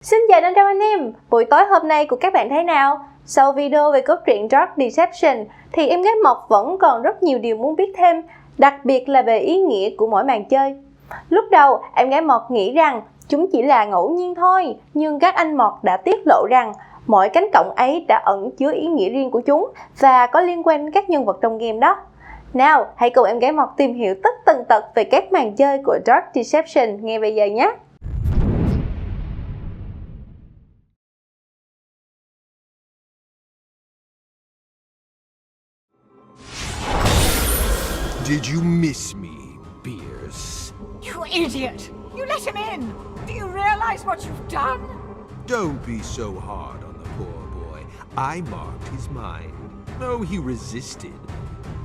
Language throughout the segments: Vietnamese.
Xin chào 500 anh em, buổi tối hôm nay của các bạn thế nào? Sau video về cốt truyện Dark Deception thì em gái Mộc vẫn còn rất nhiều điều muốn biết thêm, đặc biệt là về ý nghĩa của mỗi màn chơi. Lúc đầu em gái Mộc nghĩ rằng chúng chỉ là ngẫu nhiên thôi, nhưng các anh Mộc đã tiết lộ rằng mỗi cánh cổng ấy đã ẩn chứa ý nghĩa riêng của chúng và có liên quan đến các nhân vật trong game đó. Nào, hãy cùng em gái Mộc tìm hiểu tất tần tật về các màn chơi của Dark Deception ngay bây giờ nhé! Did you miss me, Beers? You idiot! You let him in! Do you realize what you've done? Don't be so hard on the poor boy. I marked his mind. No, he resisted,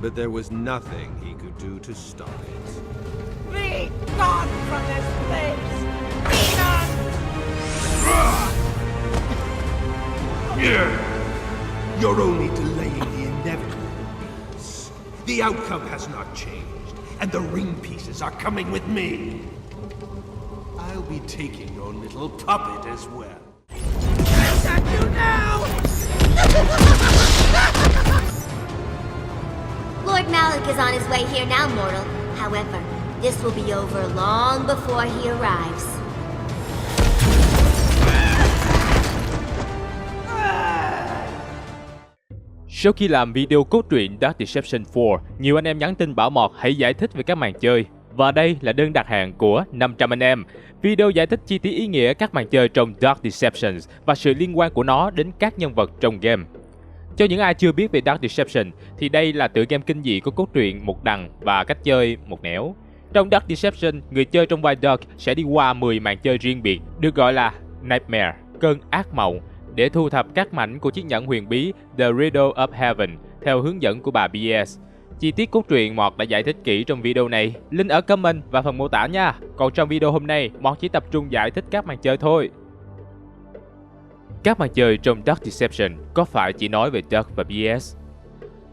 but there was nothing he could do to stop it. Be gone from this place! Be gone! You're only delaying the inevitable, Beers. The outcome has not changed, and the ring pieces are coming with me. I'll be taking your little puppet as well. Attack you now! Lord Malik is on his way here now, mortal. However, this will be over long before he arrives. Sau khi làm video cốt truyện Dark Deception 4, nhiều anh em nhắn tin bảo Mọt hãy giải thích về các màn chơi. Và đây là đơn đặt hàng của 500 anh em. Video giải thích chi tiết ý nghĩa các màn chơi trong Dark Deception và sự liên quan của nó đến các nhân vật trong game. Cho những ai chưa biết về Dark Deception thì đây là tựa game kinh dị có cốt truyện một đằng và cách chơi một nẻo. Trong Dark Deception, người chơi trong vai Dark sẽ đi qua 10 màn chơi riêng biệt, được gọi là Nightmare, cơn ác mộng, để thu thập các mảnh của chiếc nhẫn huyền bí The Riddle of Heaven theo hướng dẫn của bà BS. Chi tiết cốt truyện Mọt đã giải thích kỹ trong video này, link ở comment và phần mô tả nha. Còn trong video hôm nay, Mọt chỉ tập trung giải thích các màn chơi thôi. Các màn chơi trong Dark Deception có phải chỉ nói về Dark và BS?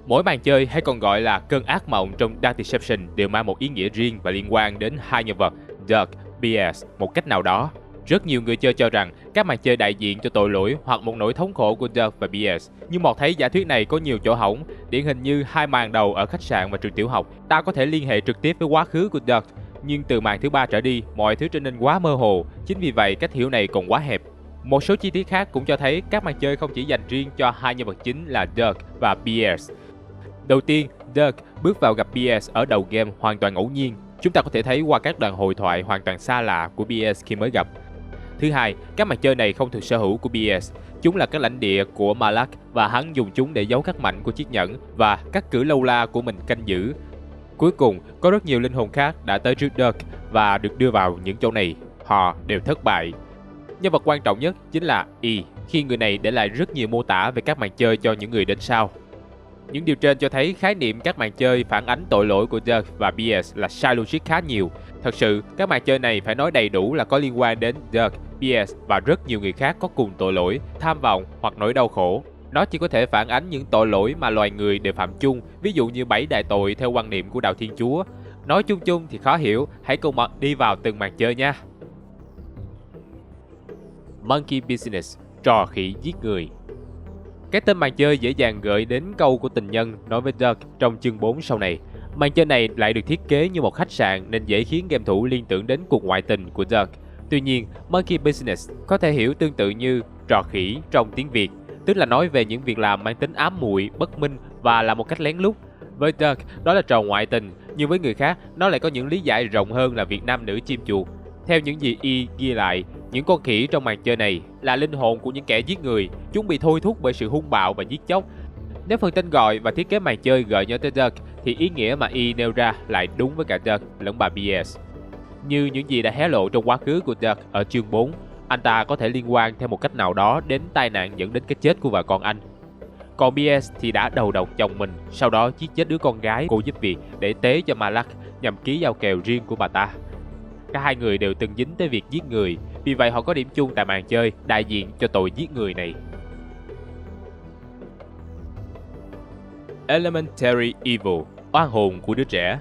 Mỗi màn chơi hay còn gọi là cơn ác mộng trong Dark Deception đều mang một ý nghĩa riêng và liên quan đến hai nhân vật Dark, BS một cách nào đó. Rất nhiều người chơi cho rằng các màn chơi đại diện cho tội lỗi hoặc một nỗi thống khổ của Dark và BS. Nhưng Mọt thấy giả thuyết này có nhiều chỗ hỏng, điển hình như hai màn đầu ở khách sạn và trường tiểu học. Ta có thể liên hệ trực tiếp với quá khứ của Dark, nhưng từ màn thứ 3 trở đi, mọi thứ trở nên quá mơ hồ. Chính vì vậy, cách hiểu này còn quá hẹp. Một số chi tiết khác cũng cho thấy các màn chơi không chỉ dành riêng cho hai nhân vật chính là Dark và BS. Đầu tiên, Dark bước vào gặp BS ở đầu game hoàn toàn ngẫu nhiên. Chúng ta có thể thấy qua các đoạn hội thoại hoàn toàn xa lạ của BS khi mới gặp. Thứ hai, các màn chơi này không thuộc sở hữu của BS. Chúng là các lãnh địa của Malak và hắn dùng chúng để giấu các mảnh của chiếc nhẫn và cắt cử lâu la của mình canh giữ. Cuối cùng, có rất nhiều linh hồn khác đã tới trước Dark và được đưa vào những chỗ này. Họ đều thất bại. Nhân vật quan trọng nhất chính là E, khi người này để lại rất nhiều mô tả về các màn chơi cho những người đến sau. Những điều trên cho thấy khái niệm các màn chơi phản ánh tội lỗi của Dark và BS là sai logic khá nhiều. Thật sự, các màn chơi này phải nói đầy đủ là có liên quan đến Dark, BS và rất nhiều người khác có cùng tội lỗi, tham vọng hoặc nỗi đau khổ. Nó chỉ có thể phản ánh những tội lỗi mà loài người đều phạm chung, ví dụ như 7 đại tội theo quan niệm của đạo Thiên Chúa. Nói chung chung thì khó hiểu, hãy cùng Mọt đi vào từng màn chơi nha. Monkey Business, trò khỉ giết người. Cái tên màn chơi dễ dàng gợi đến câu của tình nhân nói với Dark trong chương 4 sau này. Màn chơi này lại được thiết kế như một khách sạn nên dễ khiến game thủ liên tưởng đến cuộc ngoại tình của Dark. Tuy nhiên, Monkey Business có thể hiểu tương tự như trò khỉ trong tiếng Việt, tức là nói về những việc làm mang tính ám muội, bất minh và là một cách lén lút. Với Dark, đó là trò ngoại tình, nhưng với người khác, nó lại có những lý giải rộng hơn là việc nam nữ chim chuột. Theo những gì Y ghi lại, những con khỉ trong màn chơi này là linh hồn của những kẻ giết người, chúng bị thôi thúc bởi sự hung bạo và giết chóc. Nếu phần tên gọi và thiết kế màn chơi gợi nhớ tới Dark, thì ý nghĩa mà Y nêu ra lại đúng với cả Dark lẫn bà BS. Như những gì đã hé lộ trong quá khứ của Dark ở chương 4, anh ta có thể liên quan theo một cách nào đó đến tai nạn dẫn đến cái chết của vợ con anh. Còn BS thì đã đầu độc chồng mình, sau đó giết chết đứa con gái cô giúp việc để tế cho Malak nhằm ký giao kèo riêng của bà ta. Cả hai người đều từng dính tới việc giết người, vì vậy họ có điểm chung tại màn chơi đại diện cho tội giết người này. Elementary Evil, oan hồn của đứa trẻ.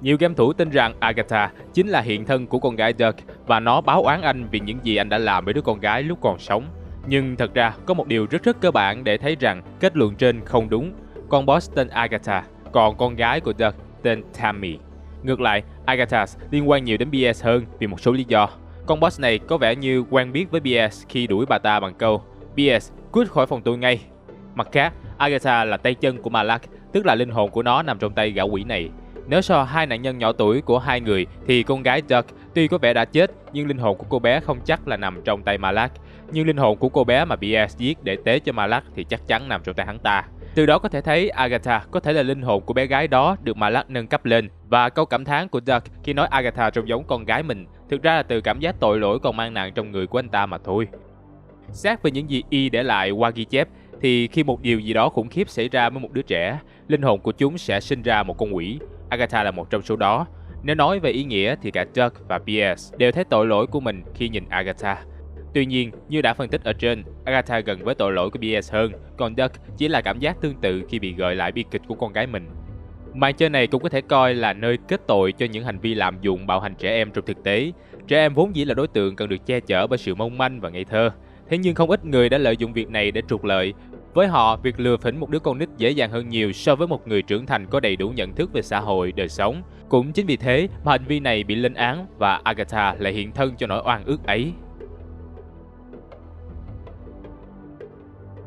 Nhiều game thủ tin rằng Agatha chính là hiện thân của con gái Dirk và nó báo oán anh vì những gì anh đã làm với đứa con gái lúc còn sống. Nhưng thật ra có một điều rất cơ bản để thấy rằng kết luận trên không đúng. Con boss tên Agatha, còn con gái của Dirk tên Tammy. Ngược lại, Agatha liên quan nhiều đến BS hơn vì một số lý do. Con boss này có vẻ như quen biết với BS khi đuổi bà ta bằng câu BS, cút khỏi phòng tôi ngay. Mặt khác, Agatha là tay chân của Malak, tức là linh hồn của nó nằm trong tay gã quỷ này. Nếu so hai nạn nhân nhỏ tuổi của hai người thì con gái Dirk tuy có vẻ đã chết nhưng linh hồn của cô bé không chắc là nằm trong tay Malak. Nhưng linh hồn của cô bé mà BS giết để tế cho Malak thì chắc chắn nằm trong tay hắn ta. Từ đó có thể thấy Agatha có thể là linh hồn của bé gái đó được Malak nâng cấp lên. Và câu cảm thán của Dirk khi nói Agatha trông giống con gái mình thực ra là từ cảm giác tội lỗi còn mang nặng trong người của anh ta mà thôi. Xét về những gì Y để lại qua ghi chép thì khi một điều gì đó khủng khiếp xảy ra với một đứa trẻ, linh hồn của chúng sẽ sinh ra một con quỷ. Agatha là một trong số đó. Nếu nói về ý nghĩa thì cả Dirk và BS đều thấy tội lỗi của mình khi nhìn Agatha. Tuy nhiên, như đã phân tích ở trên, Agatha gần với tội lỗi của BS hơn, còn Dirk chỉ là cảm giác tương tự khi bị gợi lại bi kịch của con gái mình. Màn chơi này cũng có thể coi là nơi kết tội cho những hành vi lạm dụng bạo hành trẻ em trong thực tế. Trẻ em vốn dĩ là đối tượng cần được che chở bởi sự mong manh và ngây thơ. Thế nhưng không ít người đã lợi dụng việc này để trục lợi. Với họ, việc lừa phỉnh một đứa con nít dễ dàng hơn nhiều so với một người trưởng thành có đầy đủ nhận thức về xã hội, đời sống. Cũng chính vì thế mà hành vi này bị lên án và Agatha lại hiện thân cho nỗi oan ức ấy.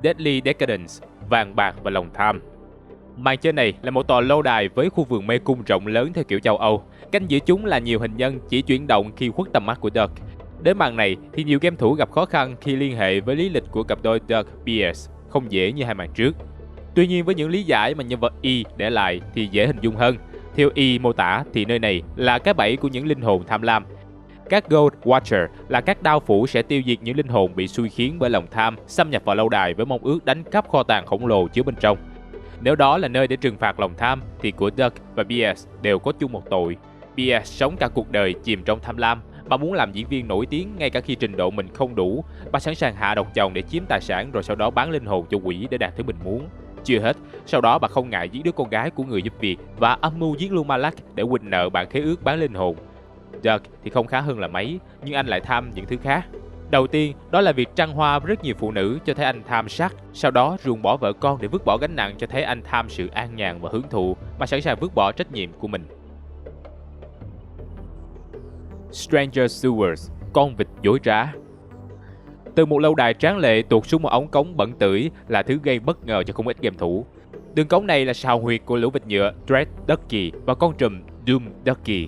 Deadly Decadence, vàng bạc và lòng tham. Màn chơi này là một tòa lâu đài với khu vườn mê cung rộng lớn theo kiểu châu Âu. Canh giữa chúng là nhiều hình nhân chỉ chuyển động khi khuất tầm mắt của Dirk. Đến màn này thì nhiều game thủ gặp khó khăn khi liên hệ với lý lịch của cặp đôi Dirk BS, không dễ như hai màn trước. Tuy nhiên với những lý giải mà nhân vật Y để lại thì dễ hình dung hơn. Theo Y mô tả thì nơi này là cái bẫy của những linh hồn tham lam. Các Gold Watcher là các đao phủ sẽ tiêu diệt những linh hồn bị xui khiến bởi lòng tham, xâm nhập vào lâu đài với mong ước đánh cắp kho tàng khổng lồ chứa bên trong. Nếu đó là nơi để trừng phạt lòng tham thì của Dirk và BS đều có chung một tội. BS sống cả cuộc đời chìm trong tham lam. Bà muốn làm diễn viên nổi tiếng ngay cả khi trình độ mình không đủ. Bà sẵn sàng hạ độc chồng để chiếm tài sản rồi sau đó bán linh hồn cho quỷ để đạt thứ mình muốn. Chưa hết, sau đó bà không ngại giết đứa con gái của người giúp việc và âm mưu giết luôn Malak để quỵt nợ bản khế ước bán linh hồn. Dirk thì không khá hơn là mấy, nhưng anh lại tham những thứ khác. Đầu tiên, đó là việc trăng hoa với rất nhiều phụ nữ cho thấy anh tham sắc, sau đó ruồng bỏ vợ con để vứt bỏ gánh nặng cho thấy anh tham sự an nhàn và hưởng thụ, mà sẵn sàng vứt bỏ trách nhiệm của mình. Stranger Sewers, con vịt dối trá. Từ một lâu đài tráng lệ tuột xuống một ống cống bẩn tưởi là thứ gây bất ngờ cho không ít game thủ. Đường cống này là sào huyệt của lũ vịt nhựa Dread Ducky và con trùm Doom Ducky.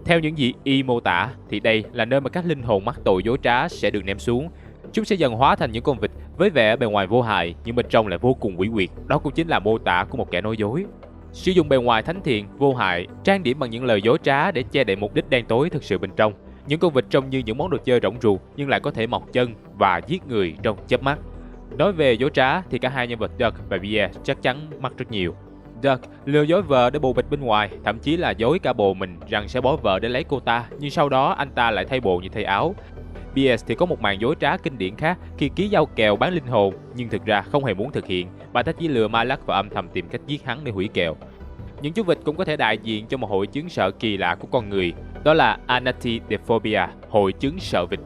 Theo những gì Y mô tả thì đây là nơi mà các linh hồn mắc tội dối trá sẽ được ném xuống. Chúng sẽ dần hóa thành những con vịt với vẻ bề ngoài vô hại nhưng bên trong lại vô cùng quỷ quyệt. Đó cũng chính là mô tả của một kẻ nói dối. Sử dụng bề ngoài thánh thiện, vô hại, trang điểm bằng những lời dối trá để che đậy mục đích đen tối thực sự bên trong. Những con vịt trông như những món đồ chơi rỗng ruột nhưng lại có thể mọc chân và giết người trong chớp mắt. Nói về dối trá thì cả hai nhân vật Dirk và BS chắc chắn mắc rất nhiều. Dirk lừa dối vợ để bồ bịch bên ngoài, thậm chí là dối cả bồ mình rằng sẽ bỏ vợ để lấy cô ta, nhưng sau đó anh ta lại thay bồ như thay áo. BS thì có một màn dối trá kinh điển khác khi ký giao kèo bán linh hồn, nhưng thực ra không hề muốn thực hiện, bà ta chỉ lừa Malak và âm thầm tìm cách giết hắn để hủy kèo. Những chú vịt cũng có thể đại diện cho một hội chứng sợ kỳ lạ của con người, đó là Anatidephobia, hội chứng sợ vịt.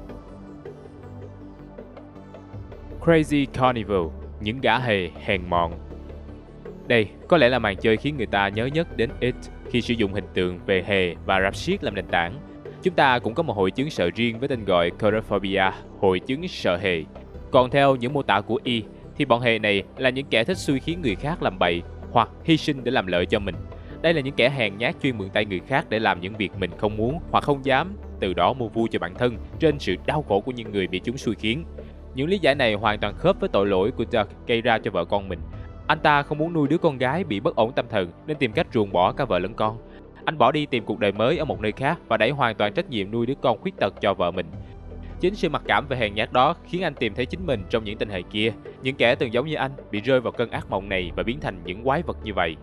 Crazy Carnival, những gã hề hèn mọn. Đây có lẽ là màn chơi khiến người ta nhớ nhất đến It khi sử dụng hình tượng về hề và rap sheet làm nền tảng. Chúng ta cũng có một hội chứng sợ riêng với tên gọi Coulrophobia, hội chứng sợ hề. Còn theo những mô tả của Y thì bọn hề này là những kẻ thích xui khiến người khác làm bậy hoặc hy sinh để làm lợi cho mình. Đây là những kẻ hèn nhát chuyên mượn tay người khác để làm những việc mình không muốn hoặc không dám, từ đó mua vui cho bản thân trên sự đau khổ của những người bị chúng xui khiến. Những lý giải này hoàn toàn khớp với tội lỗi của Dirk gây ra cho vợ con mình. Anh ta không muốn nuôi đứa con gái bị bất ổn tâm thần nên tìm cách ruồng bỏ cả vợ lẫn con. Anh bỏ đi tìm cuộc đời mới ở một nơi khác và đẩy hoàn toàn trách nhiệm nuôi đứa con khuyết tật cho vợ mình. Chính sự mặc cảm về hèn nhát đó khiến anh tìm thấy chính mình trong những tên hề kia. Những kẻ từng giống như anh bị rơi vào cơn ác mộng này và biến thành những quái vật như vậy.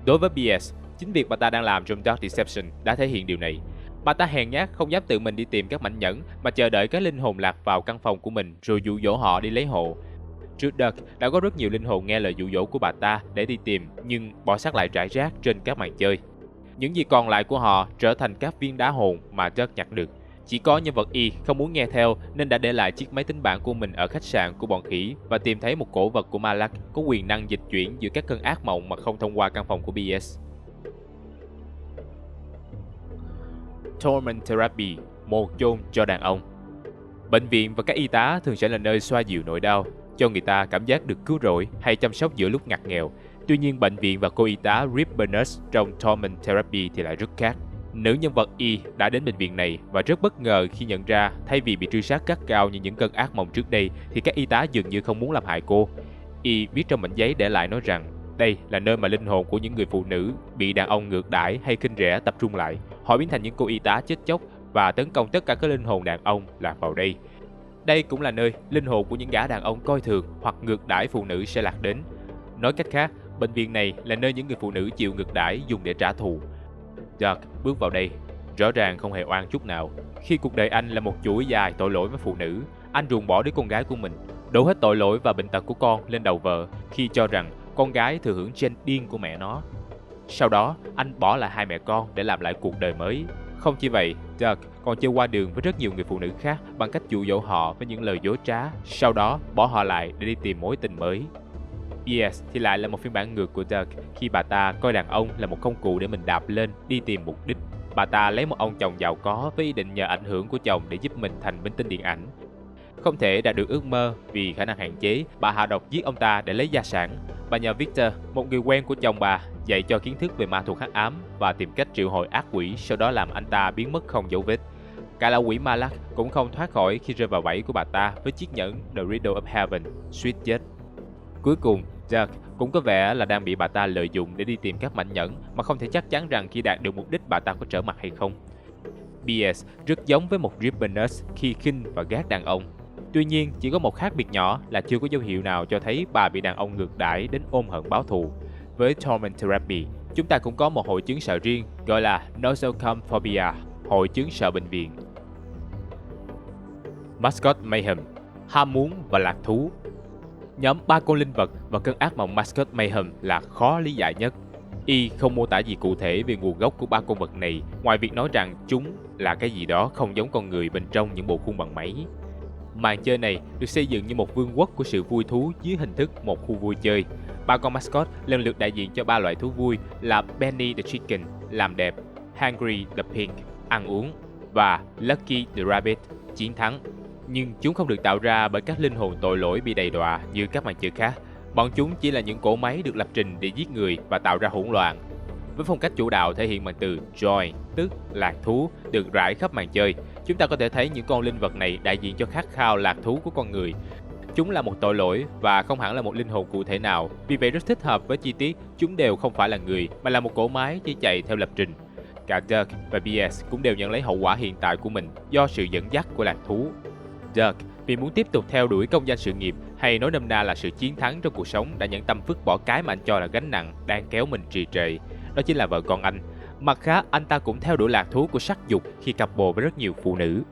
Đối với BS, chính việc bà ta đang làm trong Dark Deception đã thể hiện điều này. Bà ta hèn nhát không dám tự mình đi tìm các mảnh nhẫn mà chờ đợi các linh hồn lạc vào căn phòng của mình rồi dụ dỗ họ đi lấy hộ. Trước Dirk đã có rất nhiều linh hồn nghe lời dụ dỗ của bà ta để đi tìm nhưng bỏ xác lại rải rác trên các màn chơi. Những gì còn lại của họ trở thành các viên đá hồn mà Dirk nhặt được. Chỉ có nhân vật Y không muốn nghe theo nên đã để lại chiếc máy tính bảng của mình ở khách sạn của bọn khỉ và tìm thấy một cổ vật của Malak có quyền năng dịch chuyển giữa các cơn ác mộng mà không thông qua căn phòng của BS. Torment Therapy, một chôn cho đàn ông. Bệnh viện và các y tá thường sẽ là nơi xoa dịu nỗi đau, cho người ta cảm giác được cứu rỗi hay chăm sóc giữa lúc ngặt nghèo. Tuy nhiên, bệnh viện và cô y tá Rip Burners trong Torment Therapy thì lại rất khác. Nữ nhân vật Y đã đến bệnh viện này và rất bất ngờ khi nhận ra thay vì bị truy sát gắt gao như những cơn ác mộng trước đây thì các y tá dường như không muốn làm hại cô. Y viết trong mảnh giấy để lại nói rằng đây là nơi mà linh hồn của những người phụ nữ bị đàn ông ngược đãi hay khinh rẻ tập trung lại. Họ biến thành những cô y tá chết chóc và tấn công tất cả các linh hồn đàn ông lạc vào đây. Đây cũng là nơi linh hồn của những gã đàn ông coi thường hoặc ngược đãi phụ nữ sẽ lạc đến. Nói cách khác, bệnh viện này là nơi những người phụ nữ chịu ngược đãi dùng để trả thù. Dirk bước vào đây, rõ ràng không hề oan chút nào. Khi cuộc đời anh là một chuỗi dài tội lỗi với phụ nữ, anh ruồng bỏ đứa con gái của mình, đổ hết tội lỗi và bệnh tật của con lên đầu vợ khi cho rằng con gái thừa hưởng gen điên của mẹ nó. Sau đó, anh bỏ lại hai mẹ con để làm lại cuộc đời mới. Không chỉ vậy, Dirk còn chơi qua đường với rất nhiều người phụ nữ khác bằng cách dụ dỗ họ với những lời dối trá, sau đó bỏ họ lại để đi tìm mối tình mới. BS thì lại là một phiên bản ngược của Dirk khi bà ta coi đàn ông là một công cụ để mình đạp lên đi tìm mục đích. Bà ta lấy một ông chồng giàu có với ý định nhờ ảnh hưởng của chồng để giúp mình thành minh tinh điện ảnh. Không thể đạt được ước mơ vì khả năng hạn chế, bà hạ độc giết ông ta để lấy gia sản. Bà nhờ Victor, một người quen của chồng bà, dạy cho kiến thức về ma thuật hắc ám và tìm cách triệu hồi ác quỷ, sau đó làm anh ta biến mất không dấu vết. Cả lão quỷ Malak cũng không thoát khỏi khi rơi vào bẫy của bà ta với chiếc nhẫn The Riddle of Heaven, suýt chết. Cuối cùng, Dirk cũng có vẻ là đang bị bà ta lợi dụng để đi tìm các mảnh nhẫn mà không thể chắc chắn rằng khi đạt được mục đích bà ta có trở mặt hay không. BS rất giống với một Rip Burners khi khinh và ghét đàn ông. Tuy nhiên, chỉ có một khác biệt nhỏ là chưa có dấu hiệu nào cho thấy bà bị đàn ông ngược đãi đến ôm hận báo thù. Với Torment Therapy, chúng ta cũng có một hội chứng sợ riêng gọi là Nosocom Phobia, hội chứng sợ bệnh viện. Mascot Mayhem, ham muốn và lạc thú. Nhóm ba con linh vật và cơn ác mộng Mascot Mayhem là khó lý giải nhất. Y không mô tả gì cụ thể về nguồn gốc của ba con vật này, ngoài việc nói rằng chúng là cái gì đó không giống con người bên trong những bộ khuôn bằng máy. Màn chơi này được xây dựng như một vương quốc của sự vui thú dưới hình thức một khu vui chơi. Ba con mascot lần lượt đại diện cho ba loại thú vui là Benny the Chicken, làm đẹp, Hungry the Pig, ăn uống, và Lucky the Rabbit, chiến thắng. Nhưng chúng không được tạo ra bởi các linh hồn tội lỗi bị đầy đọa như các màn chơi khác. Bọn chúng chỉ là những cỗ máy được lập trình để giết người và tạo ra hỗn loạn. Với phong cách chủ đạo thể hiện bằng từ joy, tức lạc thú, được rải khắp màn chơi, chúng ta có thể thấy những con linh vật này đại diện cho khát khao lạc thú của con người. Chúng là một tội lỗi và không hẳn là một linh hồn cụ thể nào, vì vậy rất thích hợp với chi tiết chúng đều không phải là người mà là một cỗ máy chỉ chạy theo lập trình. Cả Dirk và BS cũng đều nhận lấy hậu quả hiện tại của mình do sự dẫn dắt của lạc thú. Dirk vì muốn tiếp tục theo đuổi công danh sự nghiệp, hay nói nôm na là sự chiến thắng trong cuộc sống, đã nhẫn tâm vứt bỏ cái mà anh cho là gánh nặng đang kéo mình trì trệ, đó chính là vợ con anh. Mặt khác, anh ta cũng theo đuổi lạc thú của sắc dục khi cặp bồ với rất nhiều phụ nữ.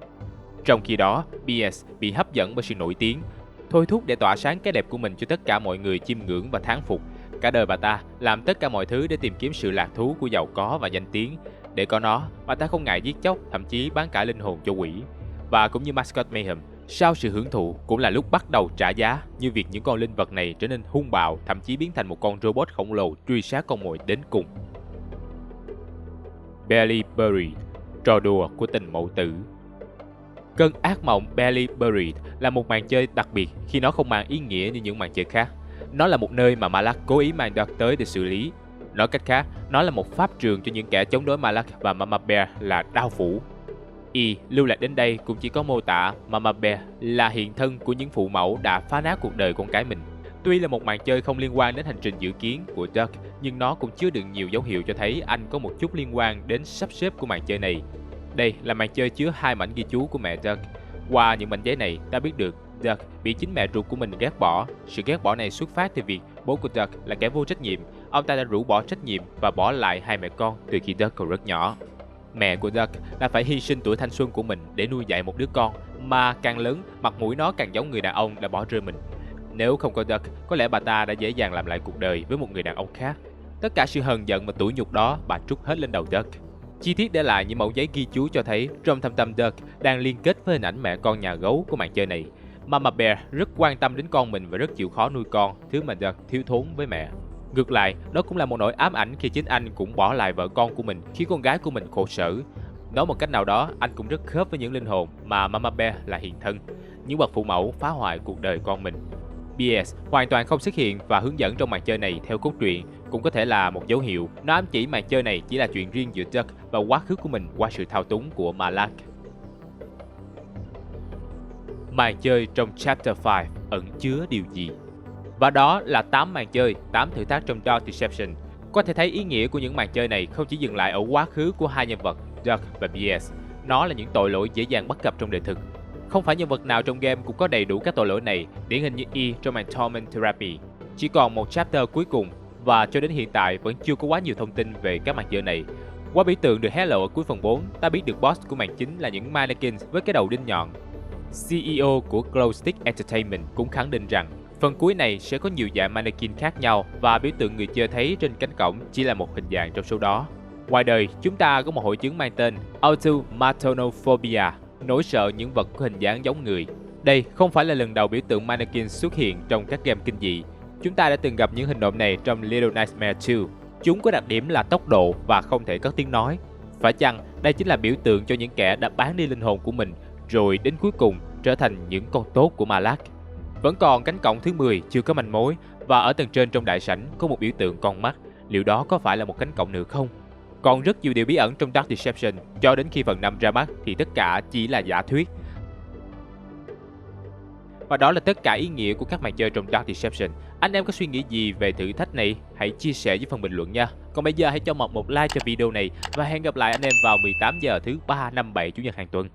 Trong khi đó, BS bị hấp dẫn bởi sự nổi tiếng, thôi thúc để tỏa sáng cái đẹp của mình cho tất cả mọi người chiêm ngưỡng và thán phục. Cả đời bà ta làm tất cả mọi thứ để tìm kiếm sự lạc thú của giàu có và danh tiếng. Để có nó, bà ta không ngại giết chóc, thậm chí bán cả linh hồn cho quỷ. Và cũng như Mascot Mayhem, sau sự hưởng thụ cũng là lúc bắt đầu trả giá, như việc những con linh vật này trở nên hung bạo, thậm chí biến thành một con robot khổng lồ truy sát con mồi đến cùng. Belly Buried, trò đùa của tình mẫu tử. Cơn ác mộng Belly Buried là một màn chơi đặc biệt khi nó không mang ý nghĩa như những màn chơi khác. Nó là một nơi mà Malak cố ý mang Dirk tới để xử lý. Nói cách khác, nó là một pháp trường cho những kẻ chống đối Malak và Mama Bear là đao phủ. Y lưu lạc đến đây cũng chỉ có mô tả Mama Bear là hiện thân của những phụ mẫu đã phá nát cuộc đời con cái mình. Tuy là một màn chơi không liên quan đến hành trình dự kiến của Dirk, nhưng nó cũng chứa đựng nhiều dấu hiệu cho thấy anh có một chút liên quan đến sắp xếp của màn chơi này. Đây là màn chơi chứa 2 mảnh ghi chú của mẹ Dirk. Qua những mảnh giấy này, ta biết được Dirk bị chính mẹ ruột của mình ghét bỏ. Sự ghét bỏ này xuất phát từ việc bố của Dirk là kẻ vô trách nhiệm. Ông ta đã rũ bỏ trách nhiệm và bỏ lại 2 mẹ con từ khi Dirk còn rất nhỏ. Mẹ của Dirk đã phải hy sinh tuổi thanh xuân của mình để nuôi dạy một đứa con mà càng lớn, mặt mũi nó càng giống người đàn ông đã bỏ rơi mình. Nếu không có Dirk, có lẽ bà ta đã dễ dàng làm lại cuộc đời với một người đàn ông khác. Tất cả sự hờn giận và tủi nhục đó bà trút hết lên đầu Dirk. Chi tiết để lại những mẩu giấy ghi chú cho thấy trong thâm tâm Dirk đang liên kết với hình ảnh mẹ con nhà gấu của màn chơi này. Mama Bear rất quan tâm đến con mình và rất chịu khó nuôi con, thứ mà Dirk thiếu thốn với mẹ. Ngược lại, đó cũng là một nỗi ám ảnh khi chính anh cũng bỏ lại vợ con của mình, khiến con gái của mình khổ sở. Nói một cách nào đó, anh cũng rất khớp với những linh hồn mà Mama Bear là hiện thân, những bậc phụ mẫu phá hoại cuộc đời con mình. BS hoàn toàn không xuất hiện và hướng dẫn trong màn chơi này theo cốt truyện cũng có thể là một dấu hiệu nó ám chỉ màn chơi này chỉ là chuyện riêng giữa Dirk và quá khứ của mình qua sự thao túng của Malak. Màn chơi trong Chapter 5 ẩn chứa điều gì? Và đó là 8 màn chơi, 8 thử thách trong Dark Deception. Có thể thấy ý nghĩa của những màn chơi này không chỉ dừng lại ở quá khứ của hai nhân vật Dirk và BS. Nó là những tội lỗi dễ dàng bắt gặp trong đời thực. Không phải nhân vật nào trong game cũng có đầy đủ các tội lỗi này, điển hình như E trong màn Torment Therapy. Chỉ còn một chapter cuối cùng và cho đến hiện tại vẫn chưa có quá nhiều thông tin về các màn chơi này. Qua biểu tượng được hé lộ ở cuối phần 4, ta biết được boss của màn chính là những mannequins với cái đầu đinh nhọn. CEO của Glowstick Entertainment cũng khẳng định rằng phần cuối này sẽ có nhiều dạng mannequin khác nhau và biểu tượng người chơi thấy trên cánh cổng chỉ là một hình dạng trong số đó. Ngoài đời, chúng ta có một hội chứng mang tên Automatonophobia, nỗi sợ những vật có hình dáng giống người. Đây không phải là lần đầu biểu tượng mannequin xuất hiện trong các game kinh dị. Chúng ta đã từng gặp những hình nộm này trong Little Nightmares 2. Chúng có đặc điểm là tốc độ và không thể cất tiếng nói. Phải chăng đây chính là biểu tượng cho những kẻ đã bán đi linh hồn của mình rồi đến cuối cùng trở thành những con tốt của Malak? Vẫn còn cánh cổng thứ 10 chưa có manh mối và ở tầng trên trong đại sảnh có một biểu tượng con mắt. Liệu đó có phải là một cánh cổng nữa không? Còn rất nhiều điều bí ẩn trong Dark Deception, cho đến khi phần 5 ra mắt thì tất cả chỉ là giả thuyết. Và đó là tất cả ý nghĩa của các màn chơi trong Dark Deception. Anh em có suy nghĩ gì về thử thách này? Hãy chia sẻ dưới phần bình luận nha. Còn bây giờ hãy cho một like cho video này và hẹn gặp lại anh em vào 18 giờ thứ 3, 5, 7 Chủ nhật hàng tuần.